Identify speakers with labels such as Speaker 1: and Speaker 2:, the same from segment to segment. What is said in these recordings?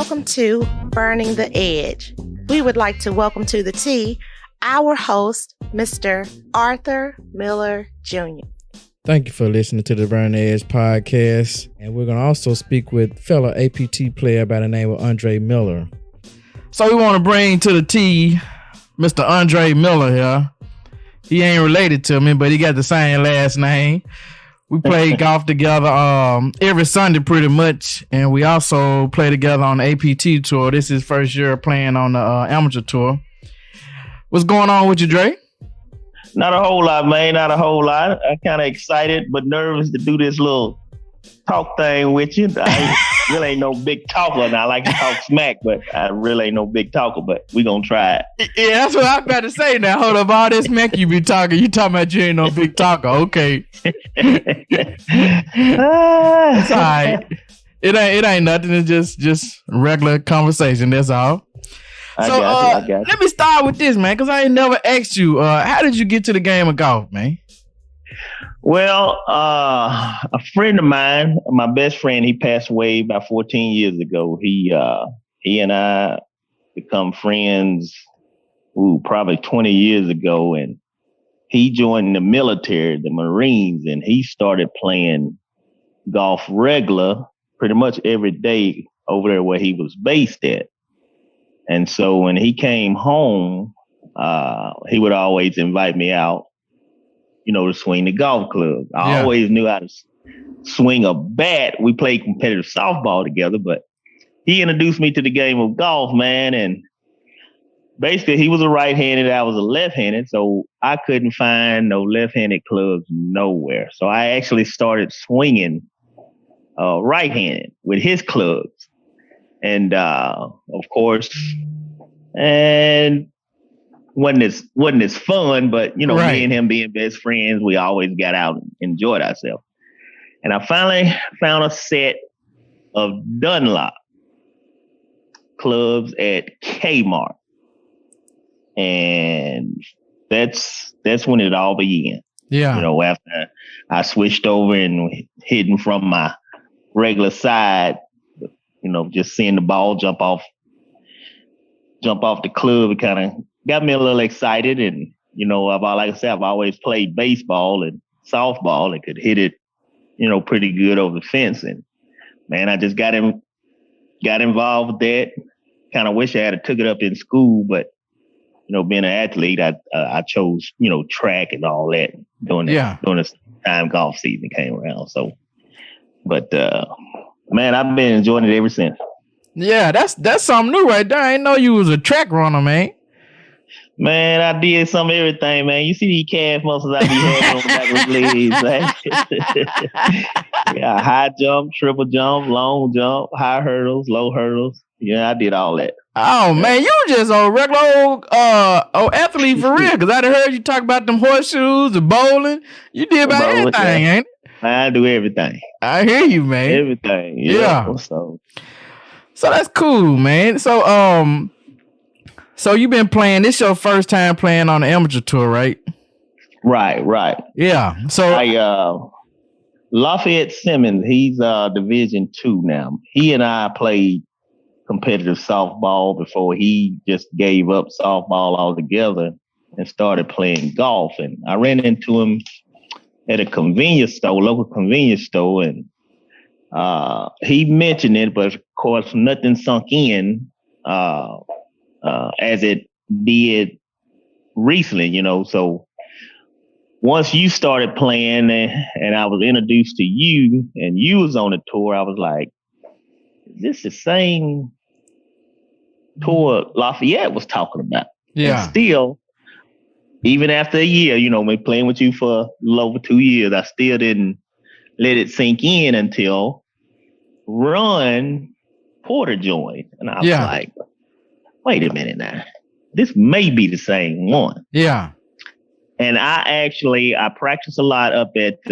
Speaker 1: welcome to Burning the Edge. We would like to welcome to the T our host, Mr. Aundra Miller Jr.
Speaker 2: Thank you for listening to the Burning the Edge podcast. And we're going to also speak with fellow APT player by the name of Aundra Miller.
Speaker 3: So we want to bring to the T Mr. Aundra Miller here. He ain't related to me, but he got the same last name. We play golf together every Sunday pretty much, and we also play together on the APT tour. This is first year playing on the amateur tour. What's going on with you, Dre?
Speaker 4: Not a whole lot, man. Not a whole lot. I'm kind of excited, but nervous to do this little talk thing with you. I really ain't no big talker. And I like to talk smack, but I really ain't no big talker, but we gonna try it.
Speaker 3: Yeah, that's what I'm about to say now. Hold up, all this smack you be talking. You talking about you ain't no big talker. Okay. It's all right. It ain't nothing. It's just regular conversation. That's all.
Speaker 4: I got you.
Speaker 3: Let me start with this, man, because I ain't never asked you, how did you get to the game of golf, man?
Speaker 4: Well, a friend of mine, my best friend, he passed away about 14 years ago. He and I become friends, probably 20 years ago. And he joined the military, the Marines, and he started playing golf regular pretty much every day over there where he was based at. And so when he came home, he would always invite me out, to swing the golf club. I always knew how to swing a bat. We played competitive softball together, but he introduced me to the game of golf, man. And basically he was a right-handed, I was a left-handed. So I couldn't find no left-handed clubs nowhere. So I actually started swinging right-handed with his clubs. And of course, and wasn't as fun, but me and him being best friends, we always got out and enjoyed ourselves. And I finally found a set of Dunlop clubs at Kmart, and that's when it all began.
Speaker 3: Yeah,
Speaker 4: after I switched over and hidden from my regular side, just seeing the ball jump off the club, it kind of got me a little excited. And, like I said, I've always played baseball and softball and could hit it, pretty good over the fence. And man, I just got involved with that. Kind of wish I had took it up in school, but, being an athlete, I chose, track and all that during the time golf season came around. So, but, man, I've been enjoying it ever since.
Speaker 3: Yeah, that's something new right there. I didn't know you was a track runner, man.
Speaker 4: Man, I did some of everything, man. You see these calf muscles I be having on the back of the legs, man. Yeah, high jump, triple jump, long jump, high hurdles, low hurdles. Yeah, I did all that.
Speaker 3: Oh, man, you just a regular old athlete for real, because I done heard you talk about them horseshoes, the bowling. You did about everything, ain't it?
Speaker 4: I do everything.
Speaker 3: I hear you, man.
Speaker 4: Everything.
Speaker 3: Yeah.
Speaker 4: So
Speaker 3: that's cool, man. So you've been playing. This your first time playing on the amateur tour, right?
Speaker 4: Right.
Speaker 3: Yeah. So
Speaker 4: Lafayette Simmons, he's Division II now. He and I played competitive softball before he just gave up softball altogether and started playing golf. And I ran into him at a local convenience store, and he mentioned it, but of course nothing sunk in as it did recently, So once you started playing and I was introduced to you and you was on the tour, I was like, is this the same tour Lafayette was talking about?
Speaker 3: Yeah.
Speaker 4: And still, even after a year, me playing with you for a little over 2 years, I still didn't let it sink in until Ron Porter joined. And I was like, wait a minute now. This may be the same one.
Speaker 3: Yeah.
Speaker 4: And I practiced a lot up at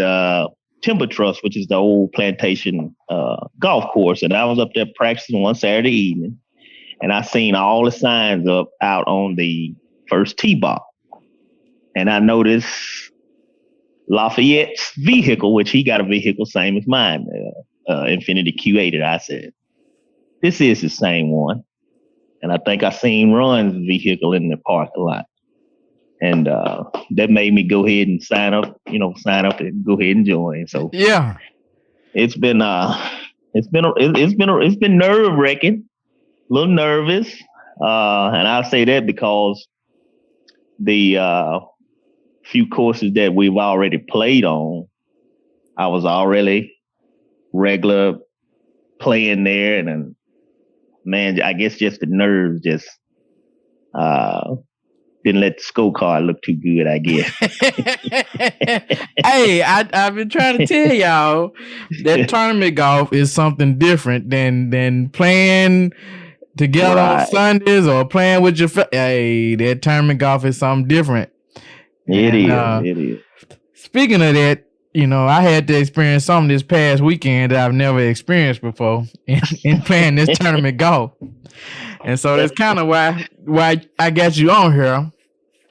Speaker 4: Timber Trust, which is the old plantation golf course. And I was up there practicing one Saturday evening. And I seen all the signs up out on the first tee box. And I noticed Lafayette's vehicle, which he got a vehicle same as mine, Infiniti Q8. I said, this is the same one. And I think I seen Ron's vehicle in the parking lot. And that made me go ahead and sign up and go ahead and join. So
Speaker 3: yeah,
Speaker 4: it's been nerve wracking, a little nervous. And I say that because the few courses that we've already played on, I was already regular playing there, and then, man, I guess just the nerves just didn't let the scorecard look too good, I guess.
Speaker 3: Hey, I've been trying to tell y'all that tournament golf is something different than playing together on Sundays or playing with your hey, that tournament golf is something different.
Speaker 4: It is.
Speaker 3: Speaking of that, I had to experience something this past weekend that I've never experienced before in playing this tournament golf. And so that's kind of why I got you on here.
Speaker 4: All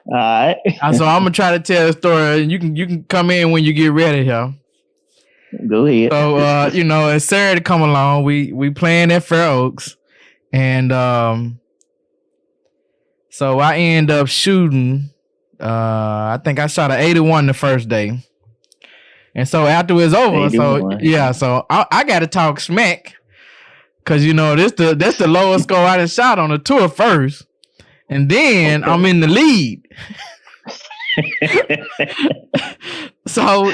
Speaker 4: right.
Speaker 3: So I'm gonna try to tell the story, and you can come in when you get ready here.
Speaker 4: Go ahead.
Speaker 3: So as Saturday come along, we playing at Fair Oaks, and so I end up shooting. I think I shot an 81 the first day. And so after it's over, 81. So I got to talk smack, because that's the lowest score I done shot on the tour first, and then I'm in the lead. So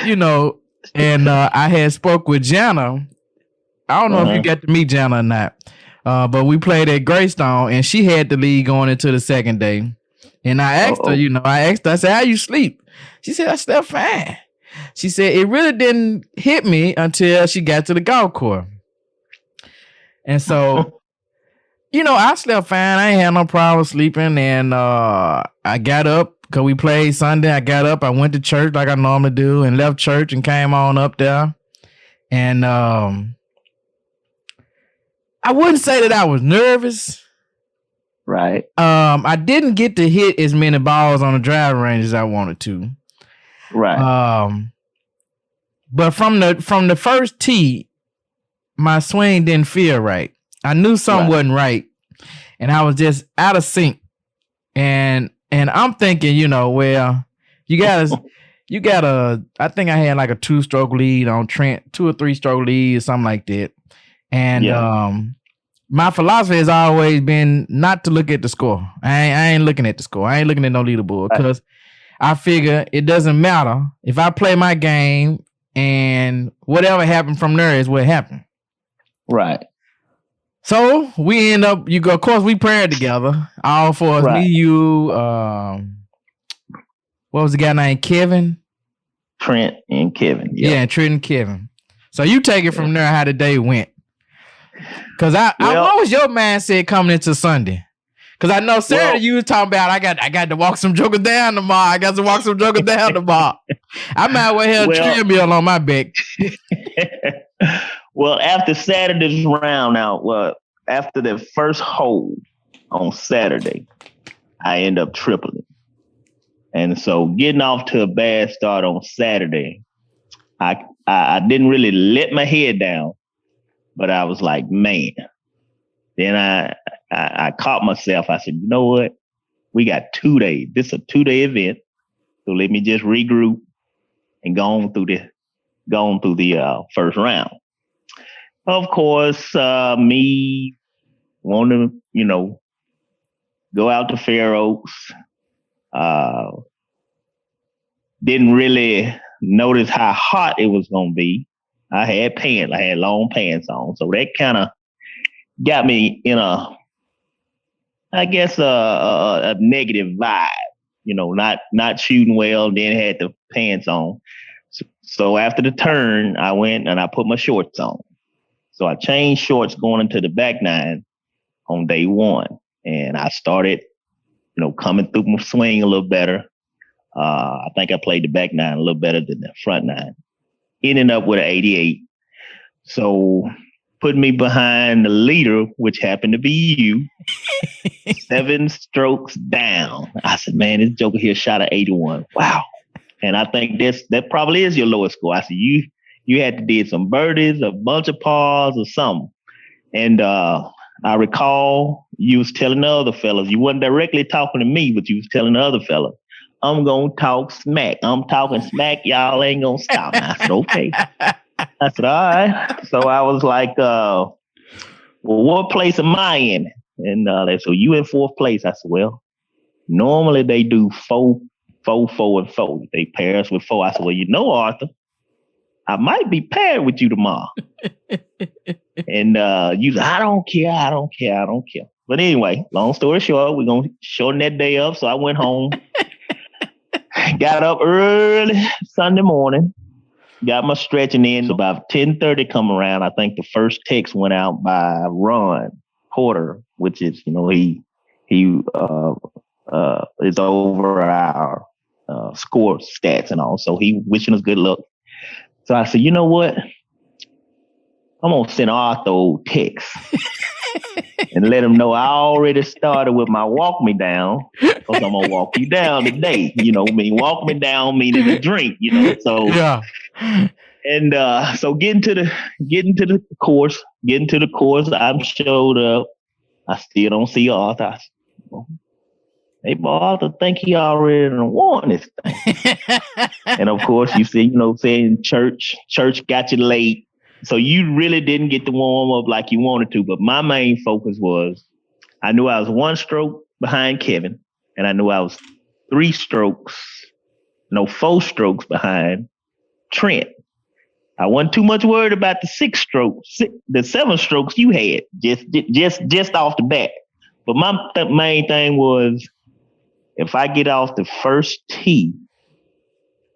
Speaker 3: and I had spoke with Jana. I don't know if you got to meet Jana or not, but we played at Greystone, and she had the lead going into the second day. And I asked her, I said, "How you sleep?" She said, "I slept fine." She said it really didn't hit me until she got to the golf course. And so, I slept fine. I ain't had no problem sleeping. And I got up because we played Sunday. I got up. I went to church like I normally do, and left church and came on up there. And I wouldn't say that I was nervous.
Speaker 4: Right.
Speaker 3: I didn't get to hit as many balls on the driving range as I wanted to.
Speaker 4: Right.
Speaker 3: But from the first tee, my swing didn't feel right. I knew something wasn't right, and I was just out of sync. And I'm thinking, well, you gotta. I think I had like a 2-stroke lead on Trent, 2 or 3-stroke lead or something like that. And my philosophy has always been not to look at the score. I ain't looking at the score. I ain't looking at no leaderboard, because I figure it doesn't matter if I play my game, and whatever happened from there is what happened.
Speaker 4: Right.
Speaker 3: So we end up, of course, we prayed together. All four of us, me, you, what was the guy named Kevin?
Speaker 4: Trent and Kevin.
Speaker 3: Yep. Yeah, Trent and Kevin. So you take it from there how the day went. Because what was your mindset coming into Sunday? Because I know Saturday you were talking about I got to walk some jokers down tomorrow. I got to walk some jokers down tomorrow. I might well have a treadmill on my back.
Speaker 4: Well, after Saturday's round, after the first hole on Saturday, I end up tripling. And so getting off to a bad start on Saturday, I didn't really let my head down, but I was like, man. Then I caught myself. I said, you know what? We got 2 days. This is a 2-day event. So let me just regroup and go on through the first round. Of course, me wanting to, go out to Fair Oaks. Didn't really notice how hot it was going to be. I had pants. I had long pants on. So that kind of got me in a negative vibe, not shooting well, then had the pants on. So after the turn, I went and I put my shorts on. So I changed shorts going into the back nine on day one. And I started, coming through my swing a little better. I think I played the back nine a little better than the front nine. Ending up with an 88. So put me behind the leader, which happened to be you, 7 strokes down. I said, man, this joker here shot an 81. Wow. And I think that probably is your lowest score. I said, you had to did some birdies, a bunch of pars or something. And I recall you was telling the other fellas, you wasn't directly talking to me, but you was telling the other fellas, I'm going to talk smack. I'm talking smack. Y'all ain't going to stop me. I said, okay. I said, all right. So I was like, well, what place am I in? And they said, you in fourth place. I said, well, normally they do 4, 4, 4, and 4. They pair us with 4. I said, well, you know, Arthur, I might be paired with you tomorrow. And you said, I don't care. But anyway, long story short, we're going to shorten that day up. So I went home, got up early Sunday morning, got my stretching in. So about 10:30 come around, I think the first text went out by Ron Porter, which is, he is over our score stats and all. So he wishing us good luck. So I said, you know what? I'm going to send Arthur a text and let him know I already started with my walk me down, because I'm going to walk you down today. Walk me down meaning a drink, So,
Speaker 3: Yeah.
Speaker 4: And so getting to the course, I showed up. I still don't see Arthur. I said, hey, boy, Arthur think he already won this thing. And of course, you see, saying church got you late. So you really didn't get to warm up like you wanted to. But my main focus was, I knew I was 1 stroke behind Kevin, and I knew I was 4 strokes behind Trent. I wasn't too much worried about the 7 strokes you had, just off the bat. But my main thing was, if I get off the first tee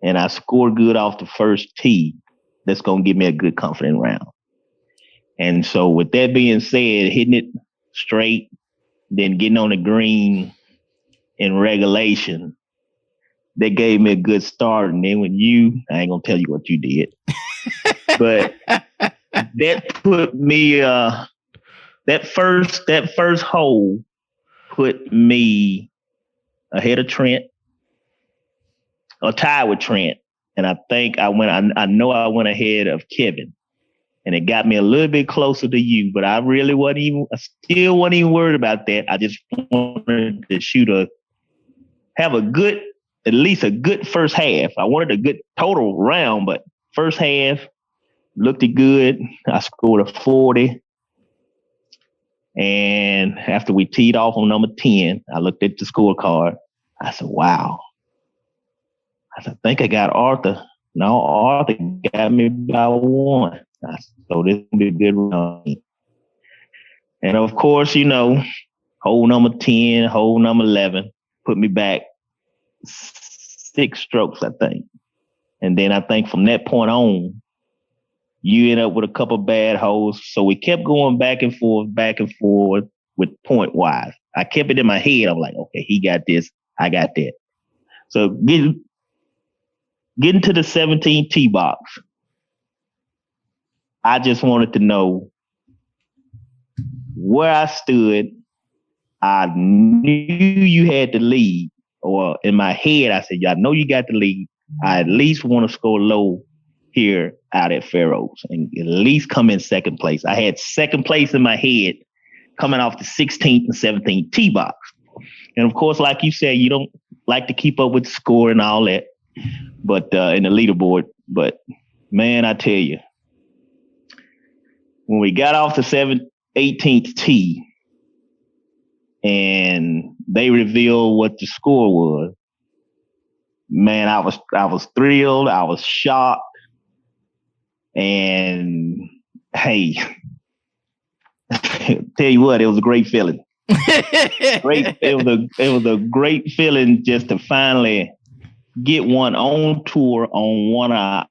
Speaker 4: and I score good off the first tee, that's going to give me a good confident round. And so with that being said, hitting it straight, then getting on the green in regulation, that gave me a good start. And then I ain't going to tell you what you did, but that put me, that first hole put me ahead of Trent, or tied with Trent. And I think I went ahead of Kevin, and it got me a little bit closer to you, but I still wasn't even worried about that. I just wanted to have at least a good first half. I wanted a good total round, but first half looked good. I scored a 40. And after we teed off on number 10, I looked at the scorecard. I said, wow. I said, I think I got Arthur. No, Arthur got me by 1. I said, so this will be a good round. And of course, hole number 10, hole number 11 put me back 6 strokes, I think. And then I think from that point on, you end up with a couple bad holes. So we kept going back and forth with point wise. I kept it in my head. I'm like, okay, he got this, I got that. So getting to the 17 tee box, I just wanted to know where I stood. I knew you had the lead, or in my head, I said, I know you got the lead. I at least want to score low here out at Farrows and at least come in second place. I had second place in my head coming off the 16th and 17th tee box. And of course, like you said, you don't like to keep up with the score and all that, but in the leaderboard. But man, I tell you, when we got off the 18th tee and they revealed what the score was, man, I was thrilled. I was shocked. And hey, tell you what, it was a great feeling. It was a great feeling just to finally get one on tour on one of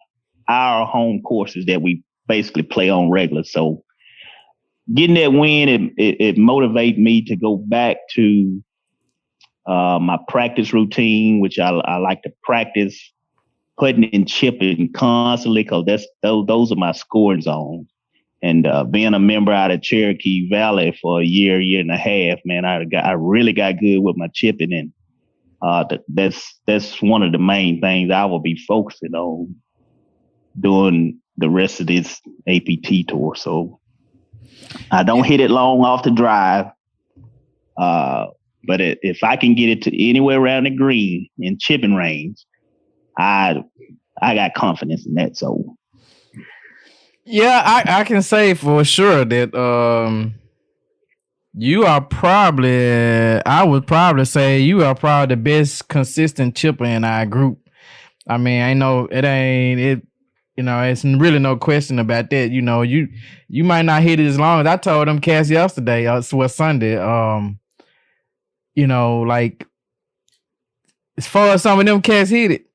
Speaker 4: our home courses that we basically play on regular. So getting that win, it motivated me to go back to my practice routine, which I like to practice putting and chipping constantly, because those are my scoring zones. And being a member out of Cherokee Valley for a year and a half, man, I really got good with my chipping, and that's one of the main things I will be focusing on doing the rest of this APT tour. So I don't hit it long off the drive. But if I can get it to anywhere around the green in chipping range, I got confidence in that. So,
Speaker 3: yeah, I can say for sure that you are probably, I would probably say you are probably the best consistent chipper in our group. I mean, I know it's really no question about that. You know, you might not hit it as long as I told them cats yesterday. Sunday. You know, like as far as some of them cats hit it,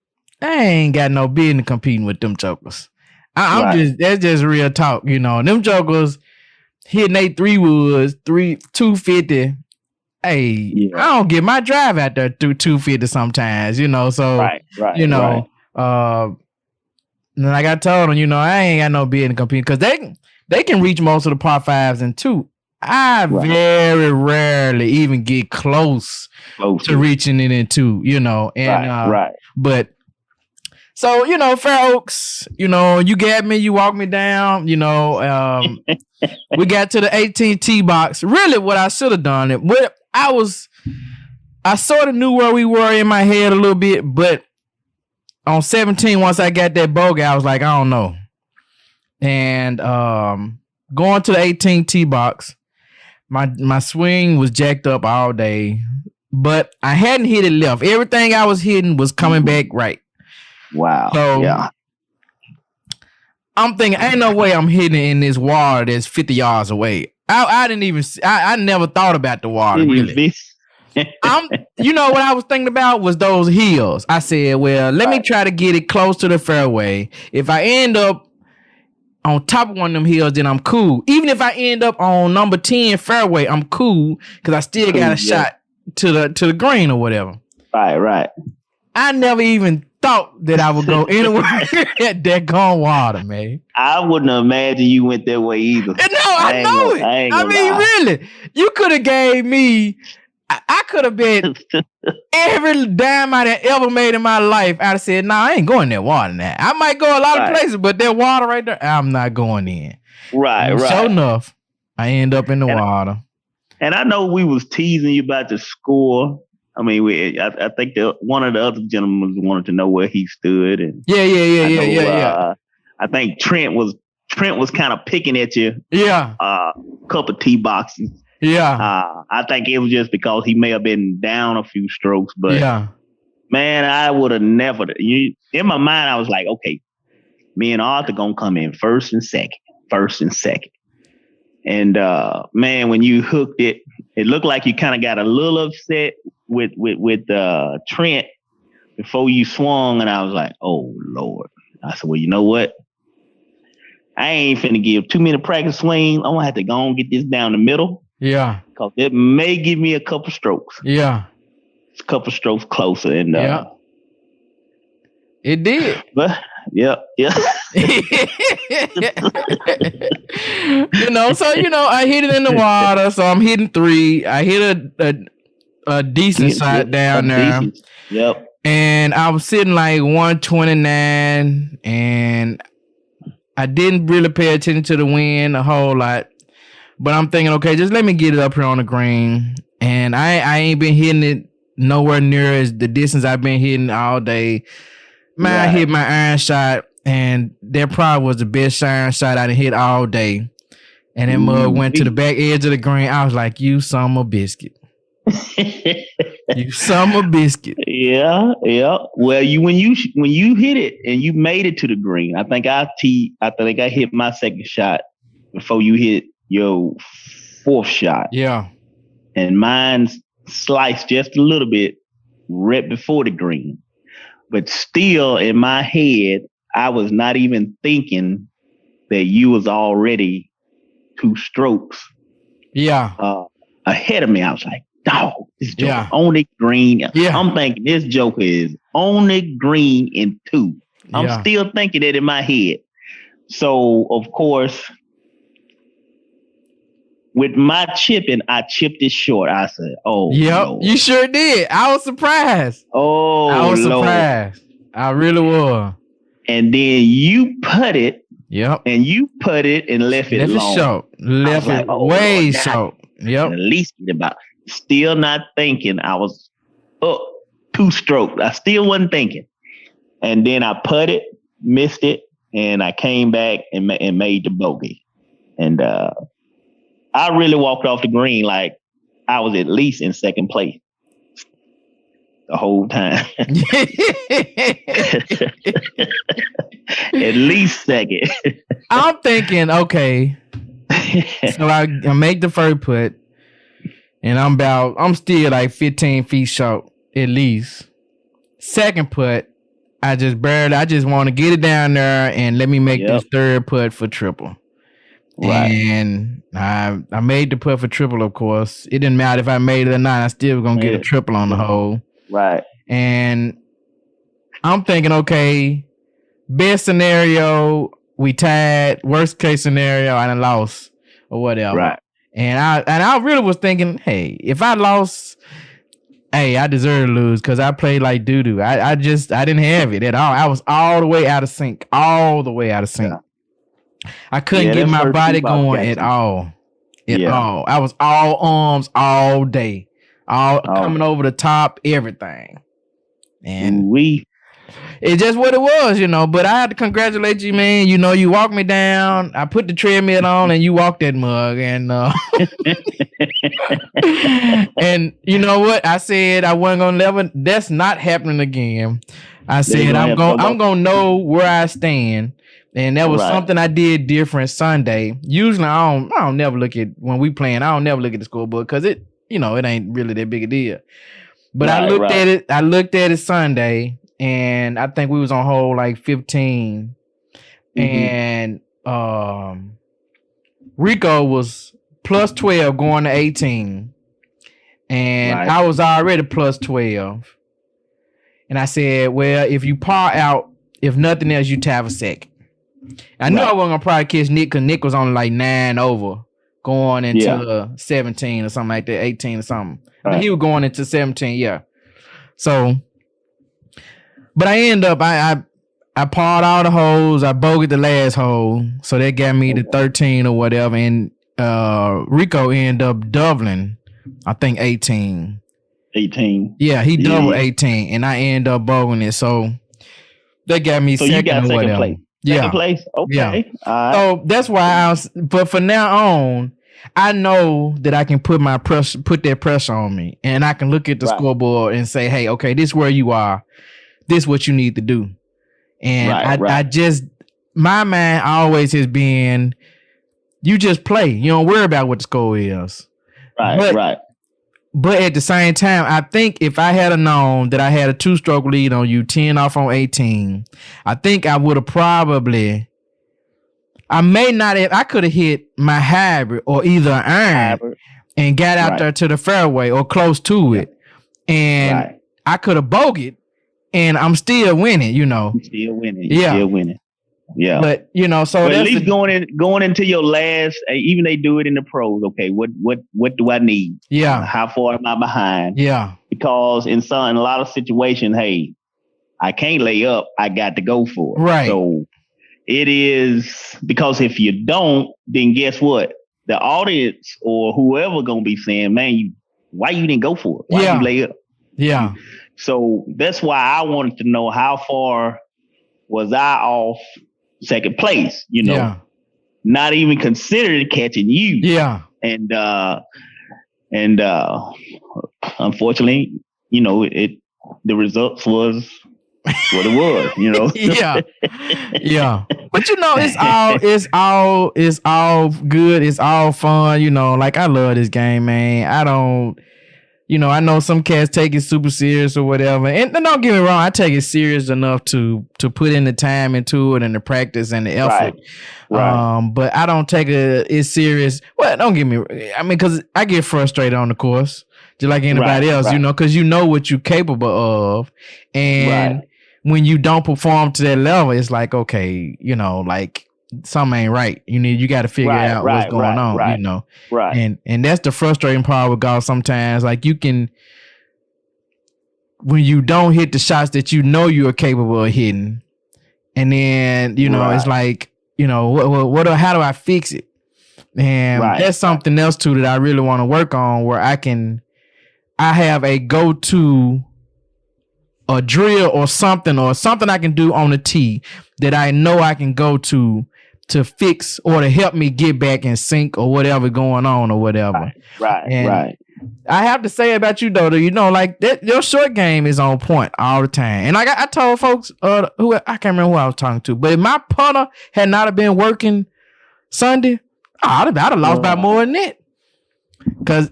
Speaker 3: I ain't got no business competing with them jokers. That's just real talk. You know, them jokers hitting they 3 woods, 250. Hey, yeah. I don't get my drive out there through 250 sometimes, you know. So, you know, like I told them, you know, I ain't got no business competing because they can reach most of the par 5s in 2. I very rarely even get close to reaching it in 2, you know. And but so, you know, Fair Oaks, you know, you got me, you walked me down, you know, we got to the 18 tee box. Really what I should have done I sort of knew where we were in my head a little bit, but on 17, once I got that bogey, I was like, I don't know. And going to the 18 tee box, my swing was jacked up all day, but I hadn't hit it left. Everything I was hitting was coming back right.
Speaker 4: Wow.
Speaker 3: So
Speaker 4: yeah.
Speaker 3: I'm thinking, ain't no way I'm hitting in this water that's 50 yards away. I didn't even, I never thought about the water, really. You know what I was thinking about was those hills. I said, well, let me try to get it close to the fairway. If I end up on top of one of them hills, then I'm cool. Even if I end up on number 10 fairway, I'm cool because I still got a shot to the green or whatever.
Speaker 4: Right.
Speaker 3: I never even thought that I would go anywhere at that gone water, man.
Speaker 4: I wouldn't imagine you went that way either.
Speaker 3: No, I know it. I mean, really, you could have gave me. I could have been every dime I had ever made in my life. I'd have said, "Nah, I ain't going that water now. I might go a lot of places, but that water right there, I'm not going in."
Speaker 4: Right.
Speaker 3: Sure enough, I end up in the water.
Speaker 4: And I know we was teasing you about the score. I mean, I think one of the other gentlemen wanted to know where he stood, and
Speaker 3: yeah.
Speaker 4: I think Trent was kind of picking at you.
Speaker 3: Yeah.
Speaker 4: Couple tee boxes.
Speaker 3: Yeah.
Speaker 4: I think it was just because he may have been down a few strokes, but man, I would have never. In my mind, I was like, okay, me and Arthur gonna come in first and second. And man, when you hooked it, it looked like you kind of got a little upset with Trent before you swung, and I was like, oh Lord. I said, well, you know what? I ain't finna give too many practice swings. I'm gonna have to go and get this down the middle.
Speaker 3: Yeah.
Speaker 4: Because it may give me a couple strokes.
Speaker 3: Yeah.
Speaker 4: It's a couple strokes closer. And
Speaker 3: it did.
Speaker 4: But yeah.
Speaker 3: You know, so I hit it in the water, so I'm hitting 3. I hit a decent shot down there.
Speaker 4: Yep.
Speaker 3: And I was sitting like 129, and I didn't really pay attention to the wind a whole lot. But I'm thinking, okay, just let me get it up here on the green. And I ain't been hitting it nowhere near as the distance I've been hitting all day. Man, I hit my iron shot, and that probably was the best iron shot I done hit all day. And that mug went to the back edge of the green. I was like, you son of a biscuit. You son of a biscuit.
Speaker 4: Yeah. Well, when you hit it and you made it to the green, I think I hit my second shot before you hit your fourth shot.
Speaker 3: Yeah.
Speaker 4: And mine sliced just a little bit right before the green. But still in my head, I was not even thinking that you was already 2 strokes ahead of me. I was like, dog, this joker on the green. Yeah. I'm thinking this joker is on the green in 2. I'm still thinking it in my head. So, of course, with my chipping, I chipped it short. I said, oh, Lord.
Speaker 3: You sure did. I was surprised.
Speaker 4: Oh,
Speaker 3: I was
Speaker 4: Lord.
Speaker 3: surprised. I really was.
Speaker 4: And then you putted
Speaker 3: Yep.
Speaker 4: And you put it and left it long.
Speaker 3: Short. Left it way short. Yep.
Speaker 4: At least about. Still not thinking. I was up 2 strokes. I still wasn't thinking. And then I put it, missed it, and I came back and made the bogey. And I really walked off the green like I was at least in second place the whole time. At least second.
Speaker 3: I'm thinking, okay. So I make the first putt, and I'm still like 15 feet short at least. Second putt, I just want to get it down there and let me make this third putt for triple. Right. And I made the putt for triple, of course. It didn't matter if I made it or not. I still was gonna get a triple on the hole.
Speaker 4: Right.
Speaker 3: And I'm thinking, okay, best scenario, we tied. Worst case scenario, I done lost or whatever.
Speaker 4: Right.
Speaker 3: And I really was thinking, hey, if I lost, hey, I deserve to lose because I played like doo-doo. I didn't have it at all. I was all the way out of sync. Yeah. I couldn't get my body going at all. All. I was all arms all day. Coming over the top, everything. And it's just what it was, But I had to congratulate you, man. You walked me down. I put the treadmill on and you walked that mug. And and you know what? I said I wasn't gonna that's not happening again. I said I'm gonna know where I stand. And that was something I did different Sunday. Usually I don't never look at when we playing, I don't never look at the scoreboard because it ain't really that big a deal. But I looked at it Sunday, and I think we was on hole like 15. And Rico was plus 12 going to 18. And I was already plus 12. And I said, well, if you par out, if nothing else, you tie for second. I knew I wasn't gonna probably catch Nick because Nick was only like 9 over going into 17 or something like that, 18 or something. He was going into 17, So, but I end up I parred all the holes. I bogeyed the last hole, so that got me to 13 or whatever. And Rico ended up doubling, I think 18. 18. Yeah, he doubled 18, and I ended up bogeying it. So that got me second.
Speaker 4: You got
Speaker 3: or
Speaker 4: second
Speaker 3: whatever.
Speaker 4: place. Second place. Okay.
Speaker 3: Yeah. So that's why but for now on, I know that I can put that pressure on me, and I can look at the scoreboard and say, hey, okay, this is where you are. This is what you need to do. And I just, my mind always has been, you just play. You don't worry about what the score is. But at the same time, I think if I had known that I had a 2-stroke lead on you, 10 off on 18, I think I would have probably, I could have hit my hybrid or either iron and got out there to the fairway or close to it. And I could have bogeyed and I'm still winning,
Speaker 4: Still winning. Yeah.
Speaker 3: But so
Speaker 4: at least going into your last, even they do it in the pros. Okay, what do I need?
Speaker 3: Yeah.
Speaker 4: How far am I behind?
Speaker 3: Yeah.
Speaker 4: Because in a lot of situations, hey, I can't lay up. I got to go for it.
Speaker 3: Right.
Speaker 4: So it is because if you don't, then guess what? The audience or whoever gonna be saying, man, why you didn't go for it? Why you lay up?
Speaker 3: Yeah.
Speaker 4: So that's why I wanted to know how far was I off second place, not even considered catching you.
Speaker 3: Yeah.
Speaker 4: And unfortunately, the results was what it was,
Speaker 3: Yeah. But it's all good. It's all fun, like I love this game, man. I know some cats take it super serious or whatever. And don't get me wrong, I take it serious enough to put in the time into it and the practice and the effort. Right. But I don't take it serious. Well, don't get me, because I get frustrated on the course, just like anybody else, because you know what you're capable of. And when you don't perform to that level, it's like, okay, like something ain't right. You got to figure out what's going on, Right. And that's the frustrating part with golf sometimes. Like when you don't hit the shots that you know you are capable of hitting, and then, it's like, how do I fix it? And that's something else too that I really want to work on, where I have a go-to, a drill or something I can do on the tee that I know I can go to fix or to help me get back in sync or whatever going on or whatever.
Speaker 4: Right.
Speaker 3: I have to say about you though, like that, your short game is on point all the time. And like I told folks, who I can't remember who I was talking to, but if my putter had not have been working Sunday, I'd have lost by more than that. Cause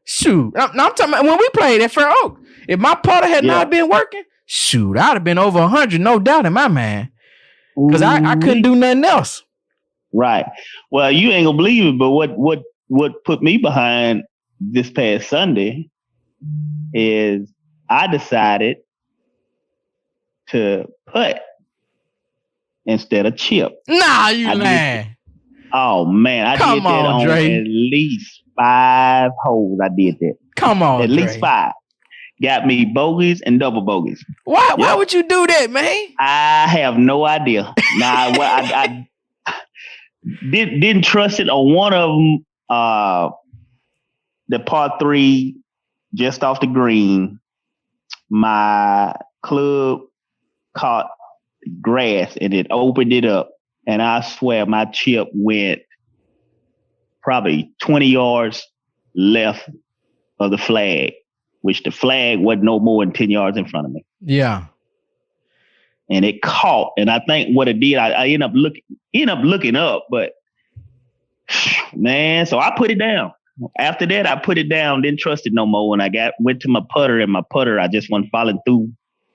Speaker 3: shoot. I'm talking about when we played at Fair Oak. If my putter had not been working, shoot, I'd have been over 100, no doubt in my mind. Cause I couldn't do nothing else.
Speaker 4: Right. Well, you ain't gonna believe it, but what put me behind this past Sunday is I decided to putt instead of chip.
Speaker 3: Nah, you lying.
Speaker 4: Oh man, I did that on
Speaker 3: Dre.
Speaker 4: At least 5 holes. I did that.
Speaker 3: Come on,
Speaker 4: at least 5. Got me bogeys and double bogeys.
Speaker 3: Why would you do that, man?
Speaker 4: I have no idea. I didn't trust it on one of them. The par 3 just off the green. My club caught grass and it opened it up. And I swear my chip went probably 20 yards left of the flag, which the flag wasn't no more than 10 yards in front of me.
Speaker 3: Yeah.
Speaker 4: And it caught. And I think what it did, I ended up looking up, but man, so I put it down. After that, I put it down, didn't trust it no more. And I went to my putter, and my putter, I just wasn't following through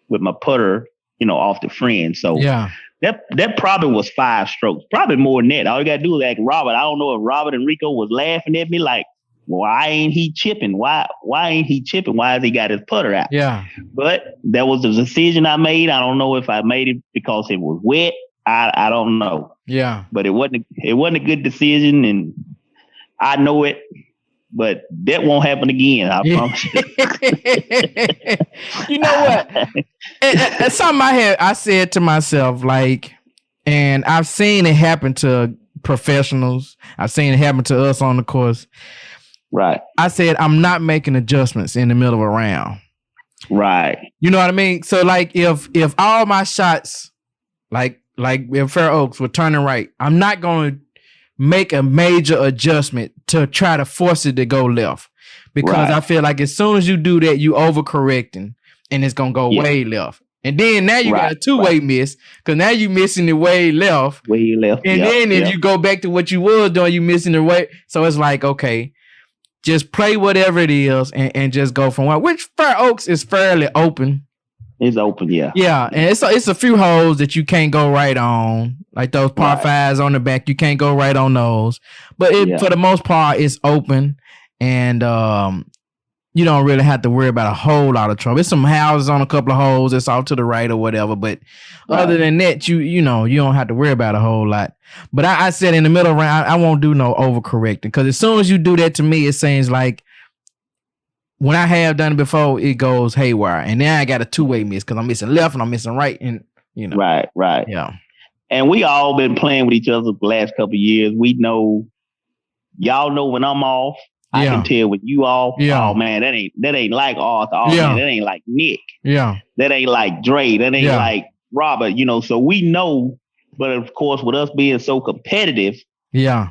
Speaker 4: with my putter, off the friend. So
Speaker 3: yeah.
Speaker 4: That probably was 5 strokes, probably more than that. All you got to do is ask Robert. I don't know if Robert and Rico was laughing at me like, why ain't he chipping? Why ain't he chipping? Why has he got his putter out?
Speaker 3: Yeah.
Speaker 4: But that was the decision I made. I don't know if I made it because it was wet. I don't know.
Speaker 3: Yeah.
Speaker 4: But it wasn't a good decision, and I know it. But that won't happen again. I promise you.
Speaker 3: You know what? And something I said to myself, like, and I've seen it happen to professionals. I've seen it happen to us on the course.
Speaker 4: Right.
Speaker 3: I said, I'm not making adjustments in the middle of a round.
Speaker 4: Right.
Speaker 3: You know what I mean? So like if all my shots, like if Fair Oaks were turning right, I'm not going to make a major adjustment to try to force it to go left, because I feel like as soon as you do that, you overcorrecting and it's going to go way left. And then now you got a two-way miss, because now you missing the way left. And then if you go back to what you was doing, you missing the way. So it's like, okay, just play whatever it is and just go from one, which Fair Oaks is fairly open.
Speaker 4: It's open, yeah.
Speaker 3: Yeah, and it's a few holes that you can't go right on, like those par 5s on the back. You can't go right on those, but for the most part, it's open, and you don't really have to worry about a whole lot of trouble. There's some houses on a couple of holes that's off to the right or whatever, but other than that, you don't have to worry about a whole lot. But I said in the middle round, I won't do no overcorrecting, because as soon as you do that, to me, it seems like when I have done it before, it goes haywire. And then I got a two-way miss because I'm missing left and I'm missing right. And,
Speaker 4: Right.
Speaker 3: Yeah.
Speaker 4: And we all been playing with each other the last couple of years. We know, y'all know when I'm off. I can tell when you off.
Speaker 3: Yeah.
Speaker 4: Oh, man, that ain't like Arthur. Oh, man, that ain't like Nick.
Speaker 3: Yeah.
Speaker 4: That ain't like Dre. That ain't like Robert, so we know. But, of course, with us being so competitive.
Speaker 3: Yeah.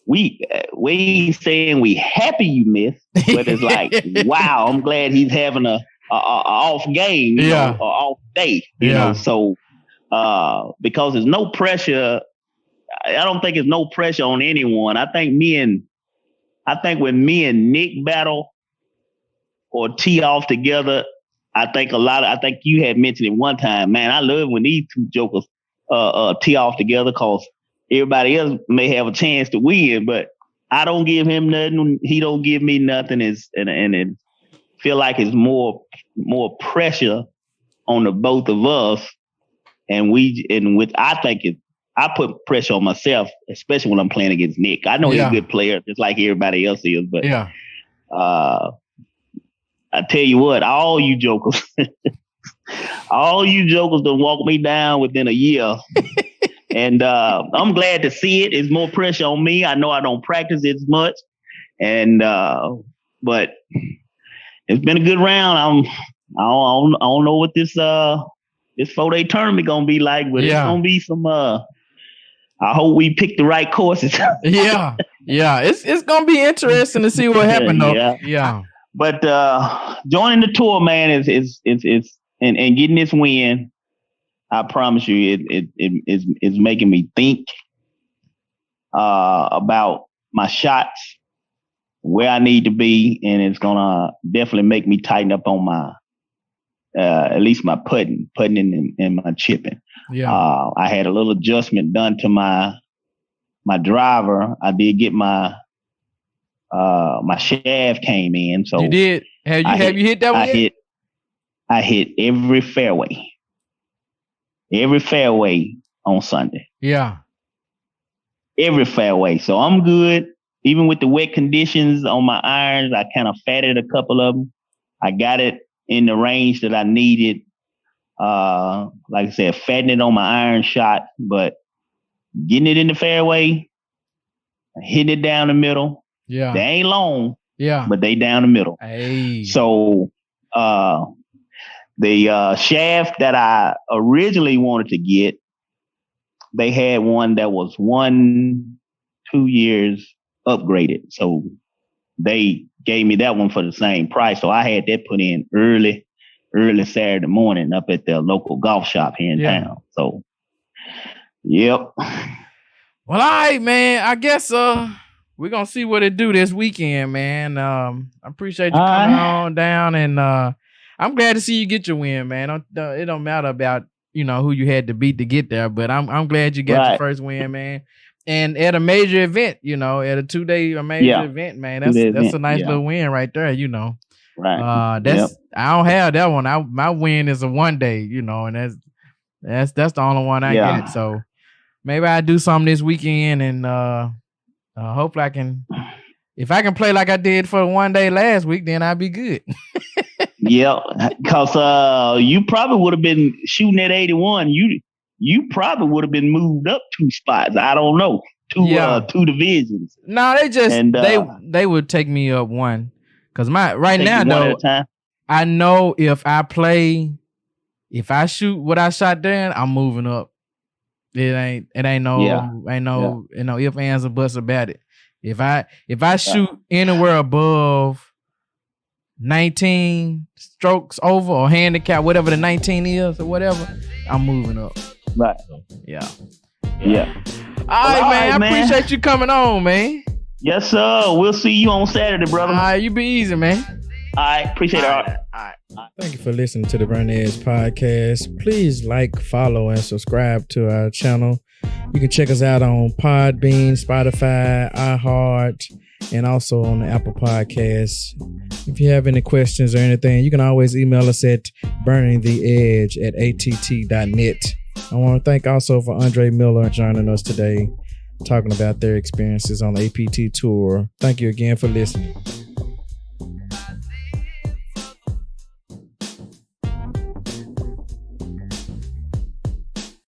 Speaker 4: We ain't saying we happy you missed, but it's like, wow, I'm glad he's having a off game, a off day, you know. So because there's no pressure, I don't think there's no pressure on anyone. I think when me and Nick battle or tee off together, I think you had mentioned it one time, man. I love when these two jokers tee off together, because everybody else may have a chance to win, but I don't give him nothing. He don't give me nothing. And it feel like it's more pressure on the both of us. I put pressure on myself, especially when I'm playing against Nick. I know he's a good player, just like everybody else is. But I tell you what, all you jokers done walk me down within a year. And I'm glad to see it. It's more pressure on me. I know I don't practice as much. And but it's been a good round. I don't know what this 4-day tournament gonna be like, but it's gonna be some I hope we pick the right courses.
Speaker 3: Yeah. It's gonna be interesting to see what happened though. Yeah.
Speaker 4: But joining the tour, man, is and getting this win, I promise you, it is making me think about my shots, where I need to be, and it's gonna definitely make me tighten up on my at least my putting and my chipping.
Speaker 3: Yeah.
Speaker 4: I had a little adjustment done to my driver. I did get my shaft came in. So
Speaker 3: you did. Have you hit that one?
Speaker 4: I hit every fairway on Sunday.
Speaker 3: Yeah.
Speaker 4: Every fairway. So I'm good. Even with the wet conditions on my irons, I kind of fatted a couple of them. I got it in the range that I needed. Like I said, fatting it on my iron shot, but getting it in the fairway, hitting it down the middle.
Speaker 3: Yeah.
Speaker 4: They ain't long.
Speaker 3: Yeah.
Speaker 4: But they down the middle.
Speaker 3: Hey.
Speaker 4: So the shaft that I originally wanted to get, they had one that was 2 years upgraded. So they gave me that one for the same price. So I had that put in early Saturday morning up at the local golf shop here in town. So, yep.
Speaker 3: Well, all right, man. I guess we're going to see what it do this weekend, man. I appreciate you coming on down, and I'm glad to see you get your win, man. It don't matter about, who you had to beat to get there, but I'm glad you got your first win, man. And at a major event, at a 2-day major event, man, that's a nice little win right there,
Speaker 4: Right.
Speaker 3: I don't have that one. My win is a 1-day, and that's the only one I get. So maybe I do something this weekend, and hopefully I can. If I can play like I did for 1 day last week, then I'll be good.
Speaker 4: Yeah, because you probably would have been shooting at 81. You probably would have been moved up 2 spots. I don't know. 2 divisions.
Speaker 3: No, they just they would take me up 1. Cause right now though, I know if I shoot what I shot then, I'm moving up. It ain't no if, ands, or buts about it. If I shoot anywhere above 19 strokes over or handicap, whatever the 19 is or whatever, I'm moving up.
Speaker 4: Right.
Speaker 3: Yeah.
Speaker 4: All
Speaker 3: right, man. I appreciate you coming on, man.
Speaker 4: Yes, sir. We'll see you on Saturday, brother.
Speaker 3: All right, you be easy, man.
Speaker 4: All right, appreciate it. All right.
Speaker 2: Thank you for listening to the Burn Edge podcast. Please like, follow, and subscribe to our channel. You can check us out on Podbean, Spotify, iHeart, and also on the Apple Podcasts. If you have any questions or anything, you can always email us at burningtheedge@att.net. I want to thank also for Aundra Miller joining us today, talking about their experiences on the APT tour. Thank you again for listening.